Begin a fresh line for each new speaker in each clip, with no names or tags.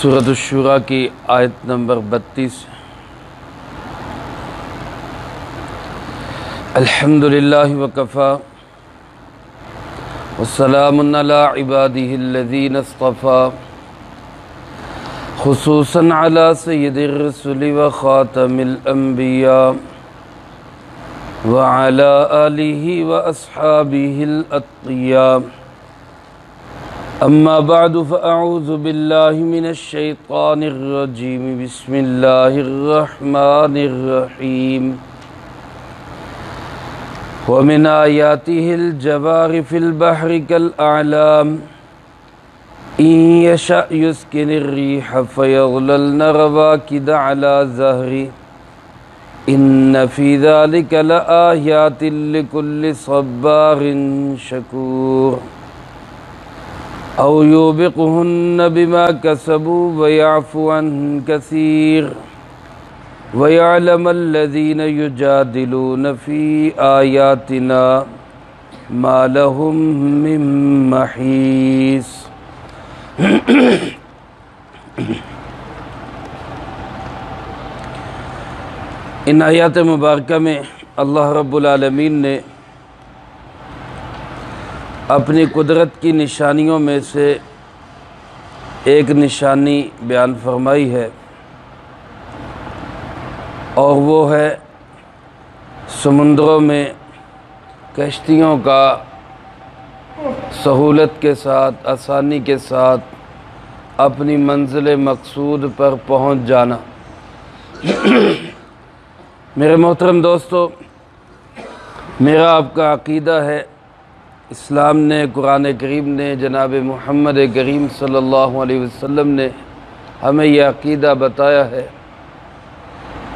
سورۃ الشورى کی آیت نمبر 32۔ الحمدللہ وکفی والسلام علی عبادہ الذین اصطفی خصوصاً علی سید الرسل وخاتم الانبیاء وعلی آلہ واصحابہ الاتقیاء اما بعد فاعوذ باللہ من الشیطان الرجیم بسم اللہ الرحمن الرحیم ومن آیاتہ الجوار فی البحر کالأعلام ان یشأ یسکن الریح فیظللن رواکد علی ظہرہ ان فی ذلک لآیات لکل صبار شکور او یوبقہن بما کسبوا ویعفو عن کثیر ویعلم الذین یجادلون فی آیاتنا ما لہم من محیص۔ ان آیات مبارکہ میں اللہ رب العالمین نے اپنی قدرت کی نشانیوں میں سے ایک نشانی بیان فرمائی ہے، اور وہ ہے سمندروں میں کشتیوں کا سہولت کے ساتھ، آسانی کے ساتھ اپنی منزل مقصود پر پہنچ جانا۔ میرے محترم دوستو، میرا آپ کا عقیدہ ہے، اسلام نے، قرآن کریم نے، جناب محمد کریم صلی اللہ علیہ وسلم نے ہمیں یہ عقیدہ بتایا ہے،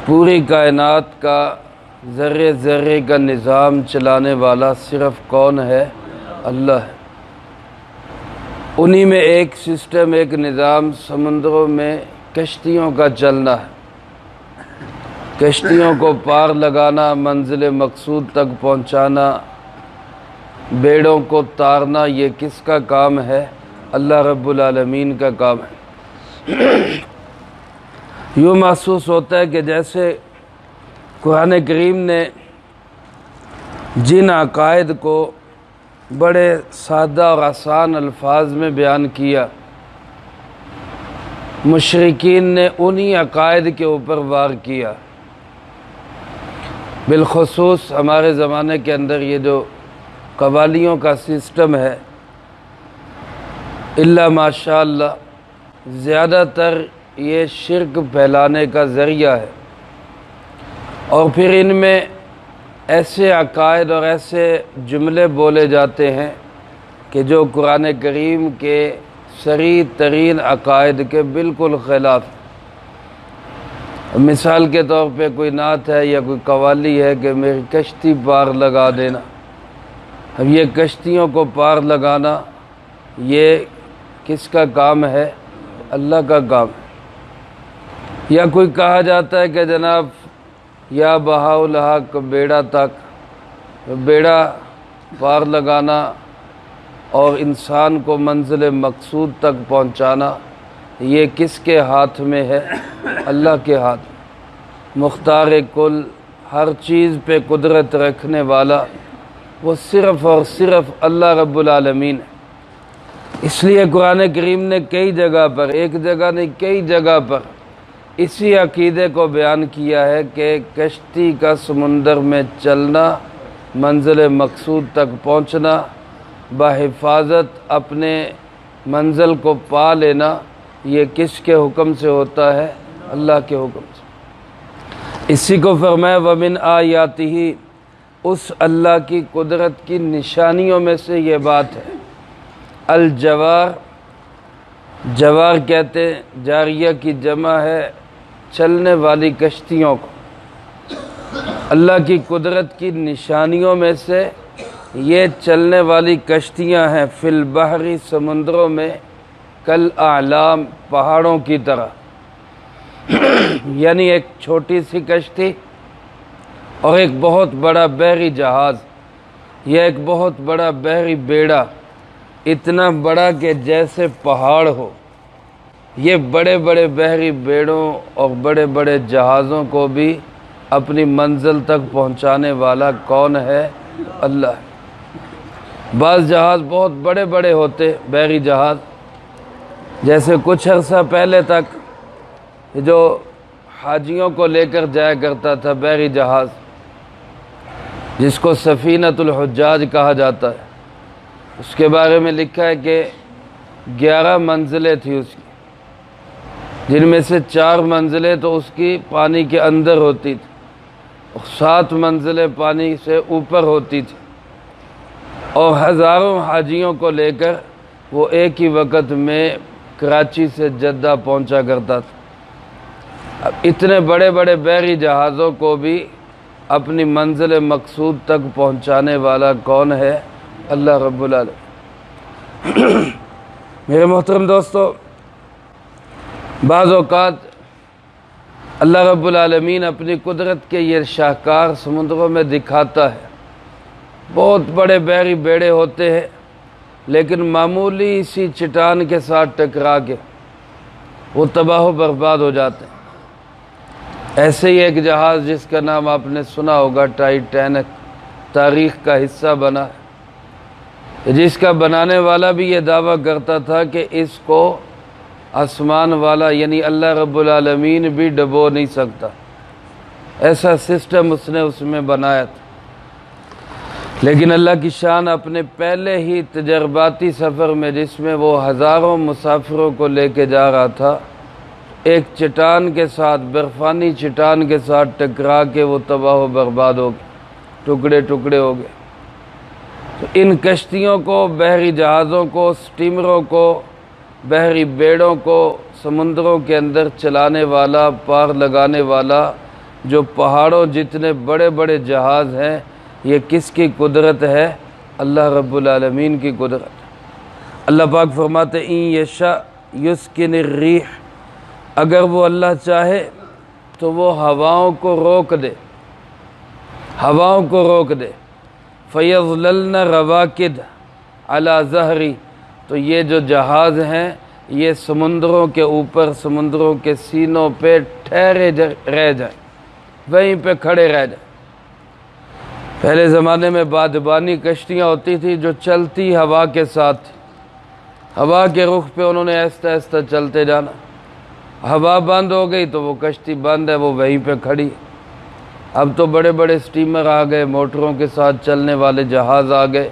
پوری کائنات کا ذرے ذرے کا نظام چلانے والا صرف کون ہے؟ اللہ ہے۔ انہی میں ایک سسٹم، ایک نظام سمندروں میں کشتیوں کا چلنا ہے، کشتیوں کو پار لگانا، منزل مقصود تک پہنچانا، بیڑوں کو تارنا، یہ کس کا کام ہے؟ اللہ رب العالمین کا کام ہے۔ یوں محسوس ہوتا ہے کہ جیسے قرآن کریم نے جن عقائد کو بڑے سادہ اور آسان الفاظ میں بیان کیا، مشرکین نے انہی عقائد کے اوپر وار کیا۔ بالخصوص ہمارے زمانے کے اندر یہ جو قوالیوں کا سسٹم ہے، الا ماشاء اللہ زیادہ تر یہ شرک پھیلانے کا ذریعہ ہے، اور پھر ان میں ایسے عقائد اور ایسے جملے بولے جاتے ہیں کہ جو قرآن کریم کے صریح ترین عقائد کے بالکل خلاف۔ مثال کے طور پہ کوئی نعت ہے یا کوئی قوالی ہے کہ میری کشتی پار لگا دینا۔ اب یہ کشتیوں کو پار لگانا یہ کس کا کام ہے؟ اللہ کا کام ہے۔ یا کوئی کہا جاتا ہے کہ جناب یا بہاء الحق بیڑا تک، بیڑا پار لگانا اور انسان کو منزل مقصود تک پہنچانا یہ کس کے ہاتھ میں ہے؟ اللہ کے ہاتھ میں۔ مختار کل، ہر چیز پہ قدرت رکھنے والا وہ صرف اور صرف اللہ رب العالمین ہے۔ اس لیے قرآن کریم نے کئی جگہ پر، ایک جگہ نہیں کئی جگہ پر اسی عقیدے کو بیان کیا ہے کہ کشتی کا سمندر میں چلنا، منزل مقصود تک پہنچنا، بحفاظت اپنے منزل کو پا لینا، یہ کس کے حکم سے ہوتا ہے؟ اللہ کے حکم سے۔ اسی کو فرمایا وَمِنْ آیاتہ، اس اللہ کی قدرت کی نشانیوں میں سے یہ بات ہے۔ الجوار، جوار کہتے ہیں، جاریہ کی جمع ہے چلنے والی کشتیوں کو۔ اللہ کی قدرت کی نشانیوں میں سے یہ چلنے والی کشتیاں ہیں، فی البحر، سمندروں میں، کالاعلام، پہاڑوں کی طرح۔ یعنی ایک چھوٹی سی کشتی اور ایک بہت بڑا بحری جہاز یا ایک بہت بڑا بحری بیڑا، اتنا بڑا کہ جیسے پہاڑ ہو، یہ بڑے بڑے بحری بیڑوں اور بڑے بڑے جہازوں کو بھی اپنی منزل تک پہنچانے والا کون ہے؟ اللہ ہے۔ بعض جہاز بہت بڑے بڑے ہوتے، بحری جہاز، جیسے کچھ عرصہ پہلے تک جو حاجیوں کو لے کر جایا کرتا تھا بحری جہاز، جس کو سفینۃ الحجاج کہا جاتا ہے، اس کے بارے میں لکھا ہے کہ 11 منزلیں تھیں اس کی، جن میں سے 4 منزلیں تو اس کی پانی کے اندر ہوتی تھی اور 7 منزلیں پانی سے اوپر ہوتی تھی، اور ہزاروں حاجیوں کو لے کر وہ ایک ہی وقت میں کراچی سے جدہ پہنچا کرتا تھا۔ اب اتنے بڑے بڑے بحری جہازوں کو بھی اپنی منزل مقصود تک پہنچانے والا کون ہے؟ اللہ رب العالمین۔ میرے محترم دوستو، بعض اوقات اللہ رب العالمین اپنی قدرت کے یہ شاہکار سمندروں میں دکھاتا ہے۔ بہت بڑے بحری بیڑے ہوتے ہیں، لیکن معمولی سی چٹان کے ساتھ ٹکرا کے وہ تباہ و برباد ہو جاتے ہیں۔ ایسے ہی ایک جہاز جس کا نام آپ نے سنا ہوگا، ٹائٹینک، تاریخ کا حصہ بنا ہے، جس کا بنانے والا بھی یہ دعویٰ کرتا تھا کہ اس کو آسمان والا یعنی اللہ رب العالمین بھی ڈبو نہیں سکتا، ایسا سسٹم اس نے اس میں بنایا تھا۔ لیکن اللہ کی شان اپنے پہلے ہی تجرباتی سفر میں، جس میں وہ ہزاروں مسافروں کو لے کے جا رہا تھا، ایک چٹان کے ساتھ، برفانی چٹان کے ساتھ ٹکرا کے وہ تباہ و برباد ہو گئے، ٹکڑے ٹکڑے ہو گئے۔ تو ان کشتیوں کو، بحری جہازوں کو، سٹیمروں کو، بحری بیڑوں کو سمندروں کے اندر چلانے والا، پار لگانے والا، جو پہاڑوں جتنے بڑے بڑے جہاز ہیں، یہ کس کی قدرت ہے؟ اللہ رب العالمین کی قدرت۔ اللہ پاک فرماتے ان یشاء یسکن الریح، اگر وہ اللہ چاہے تو وہ ہواؤں کو روک دے، ہواؤں کو روک دے، فیظللن رواکد علی ظہری، تو یہ جو جہاز ہیں یہ سمندروں کے اوپر، سمندروں کے سینوں پہ ٹھہرے رہ جائیں، وہیں پہ کھڑے رہ جائیں۔ پہلے زمانے میں بادبانی کشتیاں ہوتی تھی جو چلتی ہوا کے ساتھ تھی، ہوا کے رخ پہ انہوں نے آہستہ آہستہ چلتے جانا، ہوا بند ہو گئی تو وہ کشتی بند ہے، وہ وہیں پہ کھڑی۔ اب تو بڑے بڑے سٹیمر آ گئے، موٹروں کے ساتھ چلنے والے جہاز آ گئے،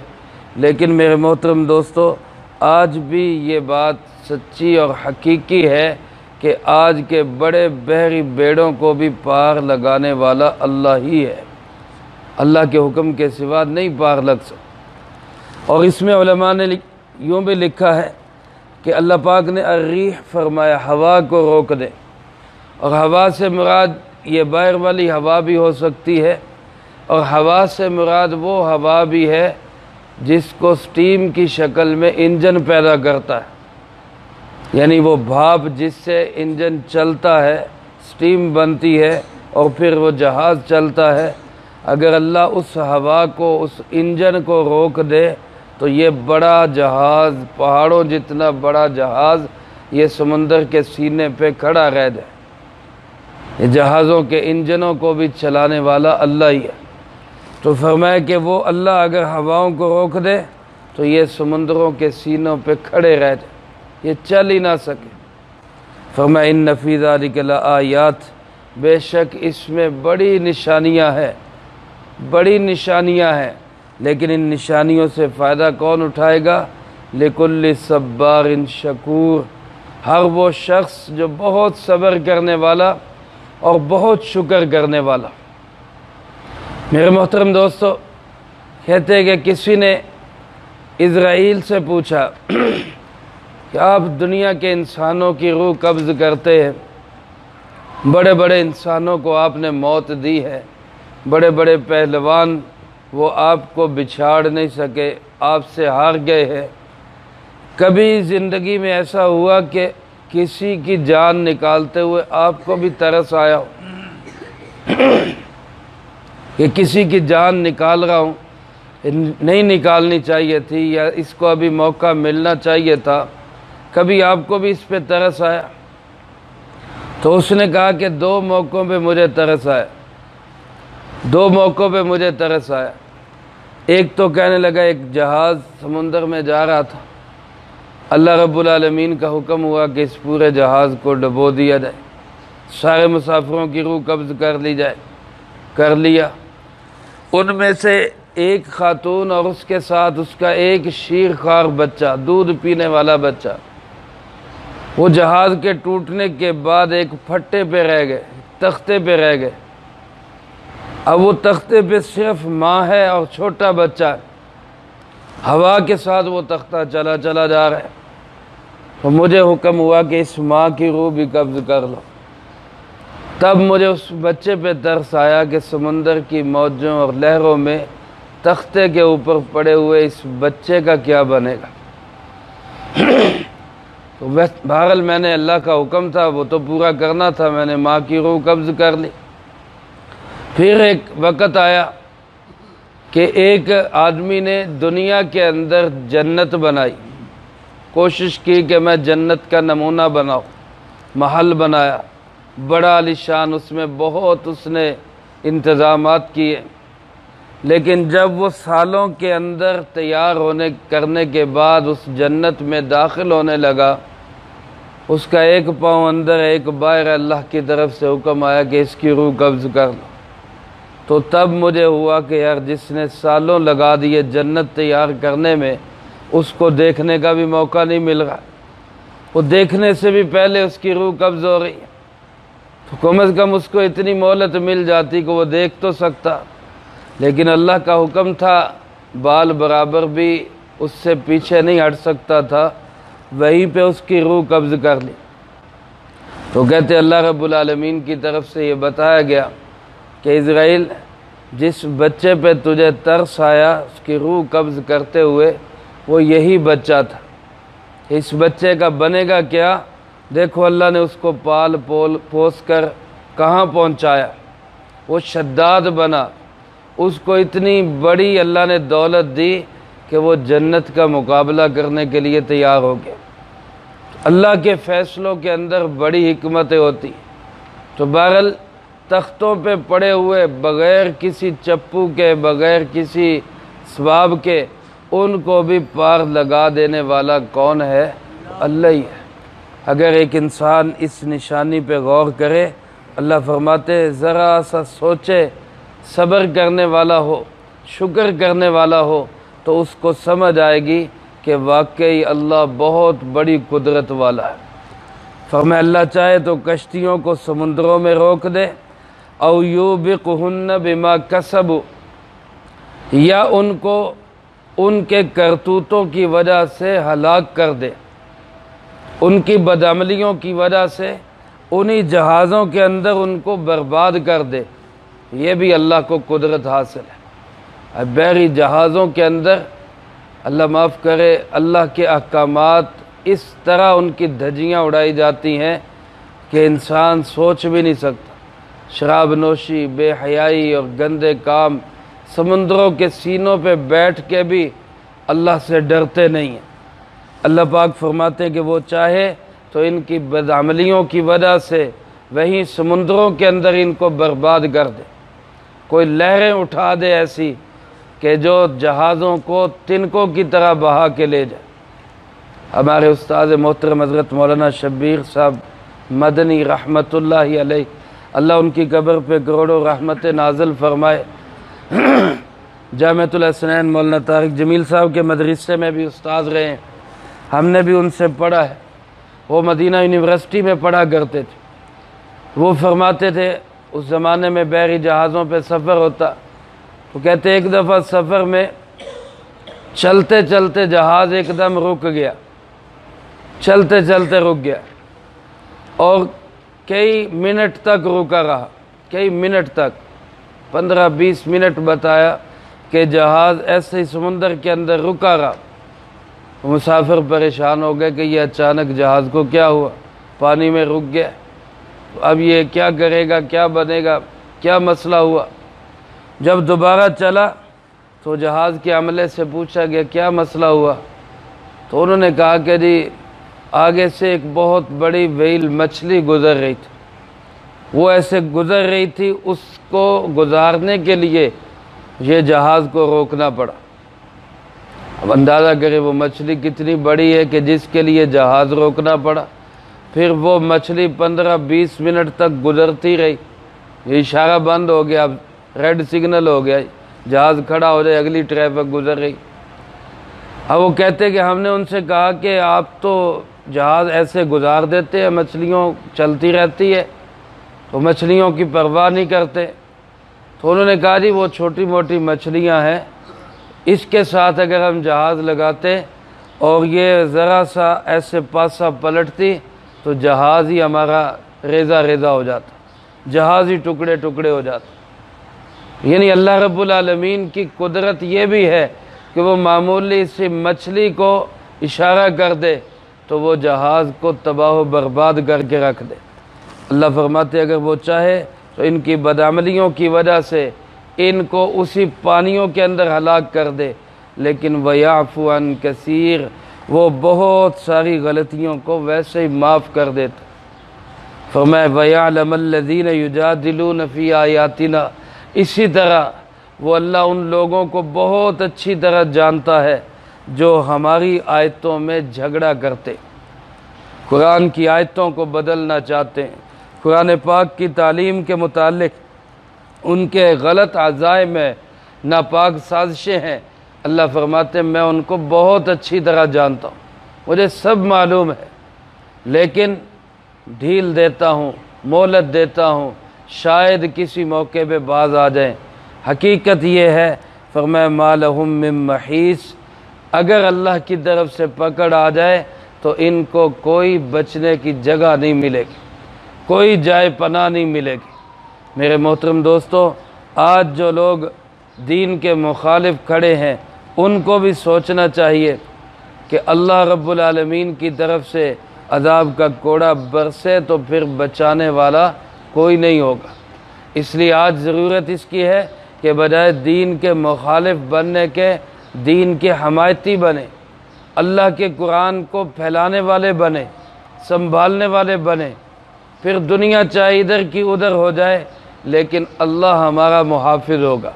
لیکن میرے محترم دوستو، آج بھی یہ بات سچی اور حقیقی ہے کہ آج کے بڑے بحری بیڑوں کو بھی پار لگانے والا اللہ ہی ہے، اللہ کے حکم کے سوا نہیں پار لگ سکتا۔ اور اس میں علماء نے یوں بھی لکھا ہے کہ اللہ پاک نے الریح فرمایا، ہوا کو روک دے، اور ہوا سے مراد یہ باہر والی ہوا بھی ہو سکتی ہے، اور ہوا سے مراد وہ ہوا بھی ہے جس کو سٹیم کی شکل میں انجن پیدا کرتا ہے، یعنی وہ بھاپ جس سے انجن چلتا ہے، سٹیم بنتی ہے اور پھر وہ جہاز چلتا ہے۔ اگر اللہ اس ہوا کو، اس انجن کو روک دے تو یہ بڑا جہاز، پہاڑوں جتنا بڑا جہاز، یہ سمندر کے سینے پہ کھڑا رہ جائے۔ یہ جہازوں کے انجنوں کو بھی چلانے والا اللہ ہی ہے۔ تو فرمایا کہ وہ اللہ اگر ہواؤں کو روک دے تو یہ سمندروں کے سینوں پہ کھڑے رہ جائے، یہ چل ہی نہ سکے۔ فرمایا ان فی ذلک لآیات، بے شک اس میں بڑی نشانیاں ہیں، بڑی نشانیاں ہیں، لیکن ان نشانیوں سے فائدہ کون اٹھائے گا؟ لکل صبار شکور، ہر وہ شخص جو بہت صبر کرنے والا اور بہت شکر کرنے والا۔ میرے محترم دوستو، کہتے ہیں کہ کسی نے اسرائیل سے پوچھا کہ آپ دنیا کے انسانوں کی روح قبض کرتے ہیں، بڑے بڑے انسانوں کو آپ نے موت دی ہے، بڑے بڑے پہلوان وہ آپ کو بچھاڑ نہیں سکے، آپ سے ہار گئے ہیں، کبھی زندگی میں ایسا ہوا کہ کسی کی جان نکالتے ہوئے آپ کو بھی ترس آیا ہو کہ کسی کی جان نکال رہا ہوں، نہیں نکالنی چاہیے تھی، یا اس کو ابھی موقع ملنا چاہیے تھا، کبھی آپ کو بھی اس پہ ترس آیا؟ تو اس نے کہا کہ دو موقعوں پہ مجھے ترس آیا، دو موقعوں پہ مجھے ترس آیا۔ ایک تو کہنے لگا ایک جہاز سمندر میں جا رہا تھا، اللہ رب العالمین کا حکم ہوا کہ اس پورے جہاز کو ڈبو دیا جائے، سارے مسافروں کی روح قبض کر لی جائے، کر لیا۔ ان میں سے ایک خاتون اور اس کے ساتھ اس کا ایک شیر خوار بچہ، دودھ پینے والا بچہ، وہ جہاز کے ٹوٹنے کے بعد ایک پھٹے پہ رہ گئے، تختے پہ رہ گئے۔ اب وہ تختے پہ صرف ماں ہے اور چھوٹا بچہ ہے، ہوا کے ساتھ وہ تختہ چلا چلا جا رہا ہے۔ تو مجھے حکم ہوا کہ اس ماں کی روح بھی قبض کر لو۔ تب مجھے اس بچے پہ ترس آیا کہ سمندر کی موجوں اور لہروں میں تختے کے اوپر پڑے ہوئے اس بچے کا کیا بنے گا۔ تو بہرحال میں نے اللہ کا حکم تھا وہ تو پورا کرنا تھا، میں نے ماں کی روح قبض کر لی۔ پھر ایک وقت آیا کہ ایک آدمی نے دنیا کے اندر جنت بنائی، کوشش کی کہ میں جنت کا نمونہ بناؤں، محل بنایا بڑا عالیشان، اس میں بہت اس نے انتظامات کیے، لیکن جب وہ سالوں کے اندر تیار کرنے کے بعد اس جنت میں داخل ہونے لگا، اس کا ایک پاؤں اندر ایک باہر، اللہ کی طرف سے حکم آیا کہ اس کی روح قبض کر لو۔ تو تب مجھے ہوا کہ یار جس نے سالوں لگا دیے جنت تیار کرنے میں، اس کو دیکھنے کا بھی موقع نہیں مل رہا، وہ دیکھنے سے بھی پہلے اس کی روح قبض ہو رہی ہے۔ تو کم از کم اس کو اتنی مہلت مل جاتی کہ وہ دیکھ تو سکتا، لیکن اللہ کا حکم تھا، بال برابر بھی اس سے پیچھے نہیں ہٹ سکتا تھا، وہیں پہ اس کی روح قبض کر لی۔ تو کہتے اللہ رب العالمین کی طرف سے یہ بتایا گیا کہ اسرائیل، جس بچے پہ تجھے ترس آیا اس کی روح قبض کرتے ہوئے، وہ یہی بچہ تھا۔ اس بچے کا بنے گا کیا؟ دیکھو اللہ نے اس کو پال پوس کر کہاں پہنچایا، وہ شداد بنا، اس کو اتنی بڑی اللہ نے دولت دی کہ وہ جنت کا مقابلہ کرنے کے لیے تیار ہو گیا۔ اللہ کے فیصلوں کے اندر بڑی حکمتیں ہوتی۔ تو بہرحال تختوں پہ پڑے ہوئے بغیر کسی چپو کے، بغیر کسی اسباب کے، ان کو بھی پار لگا دینے والا کون ہے؟ اللہ ہی ہے۔ اگر ایک انسان اس نشانی پہ غور کرے، اللہ فرماتے ذرا سا سوچے، صبر کرنے والا ہو، شکر کرنے والا ہو، تو اس کو سمجھ آئے گی کہ واقعی اللہ بہت بڑی قدرت والا ہے۔ فرمایا اللہ چاہے تو کشتیوں کو سمندروں میں روک دے، او یوبقہن بما کسبوا، یا ان کو ان کے کرتوتوں کی وجہ سے ہلاک کر دے، ان کی بدعملیوں کی وجہ سے انہی جہازوں کے اندر ان کو برباد کر دے۔ یہ بھی اللہ کو قدرت حاصل ہے۔ اب بحری جہازوں کے اندر اللہ معاف کرے، اللہ کے احکامات اس طرح ان کی دھجیاں اڑائی جاتی ہیں کہ انسان سوچ بھی نہیں سکتا۔ شراب نوشی، بے حیائی اور گندے کام، سمندروں کے سینوں پہ بیٹھ کے بھی اللہ سے ڈرتے نہیں ہیں۔ اللہ پاک فرماتے ہیں کہ وہ چاہے تو ان کی بدعملیوں کی وجہ سے وہیں سمندروں کے اندر ان کو برباد کر دے، کوئی لہریں اٹھا دے ایسی کہ جو جہازوں کو تنکوں کی طرح بہا کے لے جائے۔ ہمارے استاد محترم حضرت مولانا شبیر صاحب مدنی رحمت اللہ علیہ، اللہ ان کی قبر پہ کروڑوں رحمت نازل فرمائے۔ جامعۃ الحسنین مولانا طارق جمیل صاحب کے مدرسے میں بھی استاد رہے ہیں، ہم نے بھی ان سے پڑھا ہے، وہ مدینہ یونیورسٹی میں پڑھا کرتے تھے۔ وہ فرماتے تھے اس زمانے میں بحری جہازوں پہ سفر ہوتا، تو کہتے ایک دفعہ سفر میں چلتے چلتے جہاز ایک دم رک گیا، چلتے چلتے رک گیا، اور کئی منٹ تک رکا رہا، کئی منٹ تک، 15-20 منٹ بتایا کہ جہاز ایسے ہی سمندر کے اندر رکا رہا۔ مسافر پریشان ہو گئے کہ یہ اچانک جہاز کو کیا ہوا، پانی میں رک گیا، اب یہ کیا کرے گا، کیا بنے گا، کیا مسئلہ ہوا۔ جب دوبارہ چلا تو جہاز کے عملے سے پوچھا گیا کیا مسئلہ ہوا، تو انہوں نے کہا کہ جی آگے سے ایک بہت بڑی ویل مچھلی گزر رہی تھی، وہ ایسے گزر رہی تھی، اس کو گزارنے کے لیے یہ جہاز کو روکنا پڑا۔ اب اندازہ کرے وہ مچھلی کتنی بڑی ہے کہ جس کے لیے جہاز روکنا پڑا۔ پھر وہ مچھلی 15-20 منٹ تک گزرتی رہی، یہ اشارہ بند ہو گیا، اب ریڈ سگنل ہو گیا، جہاز کھڑا ہو جائے، اگلی ٹریفک گزر رہی۔ اب وہ کہتے کہ ہم نے ان سے کہا کہ آپ تو جہاز ایسے گزار دیتے ہیں، مچھلیوں چلتی رہتی ہے تو مچھلیوں کی پرواہ نہیں کرتے۔ تو انہوں نے کہا جی وہ چھوٹی موٹی مچھلیاں ہیں، اس کے ساتھ اگر ہم جہاز لگاتے اور یہ ذرا سا ایسے پاسا پلٹتی تو جہاز ہی ہمارا ریزہ ریزہ ہو جاتا، جہاز ہی ٹکڑے ٹکڑے ہو جاتا۔ یعنی اللہ رب العالمین کی قدرت یہ بھی ہے کہ وہ معمولی سی مچھلی کو اشارہ کر دے تو وہ جہاز کو تباہ و برباد کر کے رکھ دے۔ اللہ فرماتے اگر وہ چاہے تو ان کی بدعملیوں کی وجہ سے ان کو اسی پانیوں کے اندر ہلاک کر دے، لیکن وَيَعْفُو عَنْ كَثِيرٍ، وہ بہت ساری غلطیوں کو ویسے ہی معاف کر دیتا۔ فرمایا وَيَعْلَمَ الَّذِينَ يُجَادِلُونَ فِي آيَاتِنَا، اسی طرح وہ اللہ ان لوگوں کو بہت اچھی طرح جانتا ہے جو ہماری آیتوں میں جھگڑا کرتے، قرآن کی آیتوں کو بدلنا چاہتے ہیں، قرآن پاک کی تعلیم کے متعلق ان کے غلط عزائم میں ناپاک سازشیں ہیں۔ اللہ فرماتے ہیں میں ان کو بہت اچھی طرح جانتا ہوں، مجھے سب معلوم ہے، لیکن ڈھیل دیتا ہوں، مہلت دیتا ہوں، شاید کسی موقع پہ باز آ جائیں۔ حقیقت یہ ہے فرمایا ما لہم من محیص، اگر اللہ کی طرف سے پکڑ آ جائے تو ان کو کوئی بچنے کی جگہ نہیں ملے گی، کوئی جائے پناہ نہیں ملے گی۔ میرے محترم دوستو، آج جو لوگ دین کے مخالف کھڑے ہیں ان کو بھی سوچنا چاہیے کہ اللہ رب العالمین کی طرف سے عذاب کا کوڑا برسے تو پھر بچانے والا کوئی نہیں ہوگا۔ اس لیے آج ضرورت اس کی ہے کہ بجائے دین کے مخالف بننے کے دین کے حمایتی بنے، اللہ کے قرآن کو پھیلانے والے بنے، سنبھالنے والے بنے۔ پھر دنیا چاہے ادھر کی ادھر ہو جائے لیکن اللہ ہمارا محافظ ہوگا۔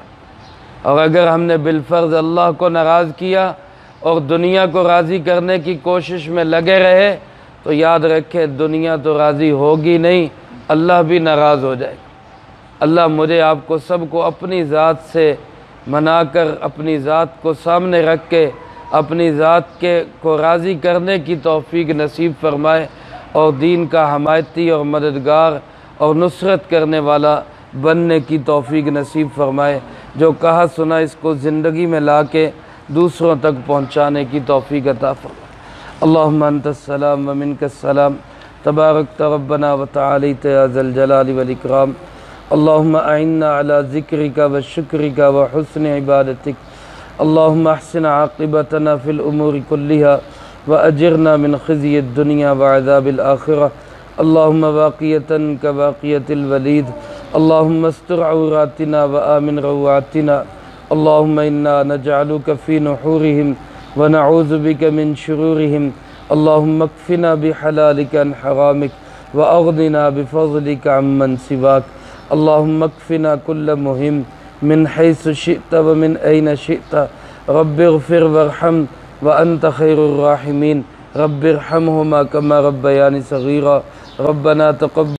اور اگر ہم نے بالفرض اللہ کو ناراض کیا اور دنیا کو راضی کرنے کی کوشش میں لگے رہے تو یاد رکھے دنیا تو راضی ہوگی نہیں، اللہ بھی ناراض ہو جائے گا۔ اللہ مجھے آپ کو سب کو اپنی ذات سے منا کر، اپنی ذات کو سامنے رکھ کے اپنی ذات کو راضی کرنے کی توفیق نصیب فرمائے، اور دین کا حمایتی اور مددگار اور نصرت کرنے والا بننے کی توفیق نصیب فرمائے۔ جو کہا سنا اس کو زندگی میں لا کے دوسروں تک پہنچانے کی توفیق عطا فرمائے۔ اللہم انت السلام ومنک السلام، تبارکت ربنا وتعالیت یا ذا الجلال والاکرام۔ اللہم اعنا علی ذکرک وشکرک وحسن عبادتک، اللہم احسن عاقبتنا فی الامور کلہا وأجرنا من خزي الدنيا وعذاب الآخرة، اللهم باقية كباقية الوليد، اللهم استر عوراتنا وآمن روعاتنا، اللهم إنا نجعلك في نحورهم ونعوذ بك من شرورهم، اللهم اكفنا بحلالك عن حرامك وأغننا بفضلك عمن سواك، اللهم اكفنا كل مهم من حيث شئت ومن أين شئت، رب اغفر وارحم وأنت خير الراحمين، رب ارحمهما كما ربياني صغيرا، ربنا تقبل